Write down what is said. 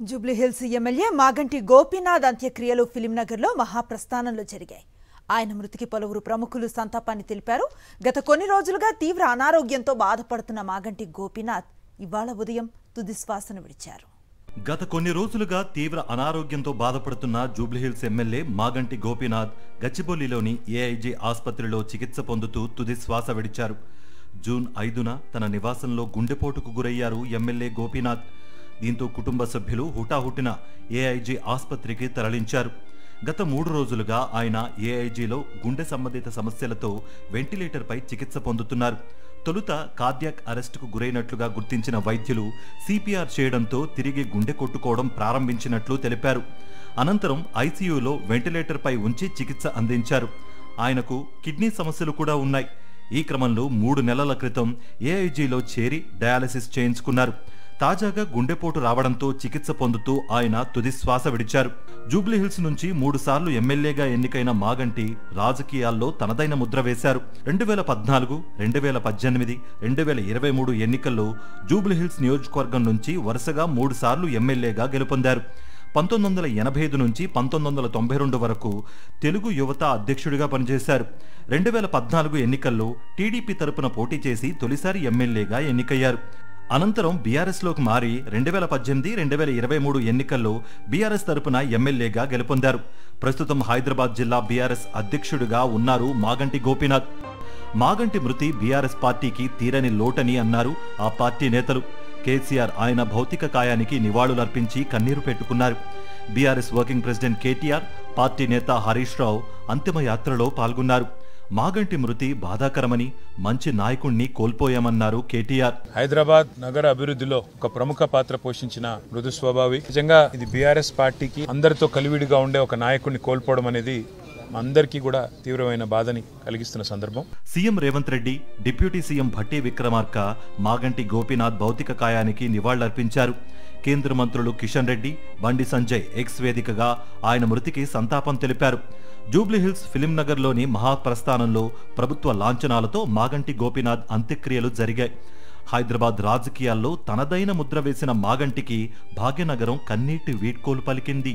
Jubilee Hills MLA Maganti Gopinath అంత్యక్రియలు ఫిలింనగర్లో మహాప్రస్థానంలో జరిగాయి. ఆయన మృతికి పలువురు ప్రముఖులు సంతాపాన్ని తెలిపారు. గత కొన్ని రోజులుగా తీవ్ర అనారోగ్యంతో బాధపడుతున్న మాగంటి గోపీనాథ్ ఇవాళ ఉదయం తుది శ్వాసను విడిచారు. గత కొన్ని రోజులుగా తీవ్ర అనారోగ్యంతో బాధపడుతున్న జూబ్లీహిల్స్ ఎమ్మెల్యే మాగంటి గోపీనాథ్ గచ్చిబౌలిలోని ఏఐజీ ఆసుపత్రిలో చికిత్స పొందుతూ తుది శ్వాస విడిచారు. జూన్ 5న తన నివాసంలో గుండెపోటుకు గురయ్యారు ఎమ్మెల్యే గోపీనాథ్. దీంతో కుటుంబ సభ్యులు హుటాహుటిన ఏఐజీ ఆసుపత్రికి తరలించారు. గత 3 రోజులుగా ఆయన ఏఐజీలో గుండె సంబంధిత సమస్యలతో వెంటిలేటర్పై చికిత్స పొందుతున్నారు. తొలుత కార్డియాక్ అరెస్టుకు గురైనట్లుగా గుర్తించిన వైద్యులు సిపిఆర్ చేయడంతో తిరిగి గుండె కొట్టుకోవడం ప్రారంభించినట్లు తెలిపారు. అనంతరం ఐసీయూలో వెంటిలేటర్పై ఉంచి చికిత్స అందించారు. ఆయనకు కిడ్నీ సమస్యలు కూడా ఉన్నాయి. ఈ క్రమంలో 3 నెలల క్రితం ఏఐజీలో చేరి డయాలసిస్ చేయించుకున్నారు. తాజాగా గుండెపోటు రావడంతో చికిత్స పొందుతూ ఆయన తుది శ్వాస విడిచారు. జూబ్లీహిల్స్ నుంచి 3 సార్లు ఎమ్మెల్యేగా ఎన్నికైన మాగంటి రాజకీయాల్లో తనదైన ముద్ర వేశారు. 2014, 2018, 2023 ఎన్నికల్లో జూబ్లీహిల్స్ నియోజకవర్గం నుంచి వరుసగా 3 సార్లు ఎమ్మెల్యేగా గెలుపొందారు. 1985 నుంచి 1992 వరకు తెలుగు యువత అధ్యక్షుడిగా పనిచేశారు. 2014 ఎన్నికల్లో టీడీపీ తరపున పోటీ చేసి తొలిసారి ఎమ్మెల్యేగా ఎన్నికయ్యారు. అనంతరం బీఆర్ఎస్లోకి మారి 2018, 2023 ఎన్నికల్లో బీఆర్ఎస్ తరపున ఎమ్మెల్యేగా గెలుపొందారు. ప్రస్తుతం హైదరాబాద్ జిల్లా బీఆర్ఎస్ అధ్యక్షుడిగా ఉన్నారు మాగంటి గోపీనాథ్. మాగంటి మృతి బీఆర్ఎస్ పార్టీకి తీరని లోటని అన్నారు ఆ పార్టీ నేతలు. కేసీఆర్ ఆయన భౌతిక కాయానికి నివాళులర్పించి కన్నీరు పెట్టుకున్నారు. BRS working president KTR, party నేత హరీష్ రావు అంతిమ యాత్రలో పాల్గొన్నారు. మాగంటి మృతి బాధాకరమని, మంచి నాయకుణ్ణి కోల్పోయామన్నారు కేటీఆర్. హైదరాబాద్ నగర అభివృద్ధిలో ఒక ప్రముఖ పాత్ర పోషించిన మృదు స్వభావి. నిజంగా ఇది బీఆర్ఎస్ పార్టీకి అందరితో కలివిడిగా ఉండే ఒక నాయకుడిని కోల్పోవడం అనేది అందరికీ కూడా తీవ్రమైన బాధని కలిగిస్తున్న సందర్భం. CM Revanth Reddy, deputy CM Bhatti Vikramarka Maganti Gopinath భౌతిక కాయానికి నివాళులర్పించారు. కేంద్ర మంత్రులు కిషన్ రెడ్డి, బండి సంజయ్ ఎక్స్ వేదికగా ఆయన మృతికి సంతాపం తెలిపారు. జూబ్లీహిల్స్ ఫిలింనగర్లోని మహాప్రస్థానంలో ప్రభుత్వ లాంఛనాలతో మాగంటి గోపీనాథ్ అంత్యక్రియలు జరిగాయి. హైదరాబాద్ రాజకీయాల్లో తనదైన ముద్ర వేసిన మాగంటికి భాగ్యనగరం కన్నీటి వీడ్కోలు పలికింది.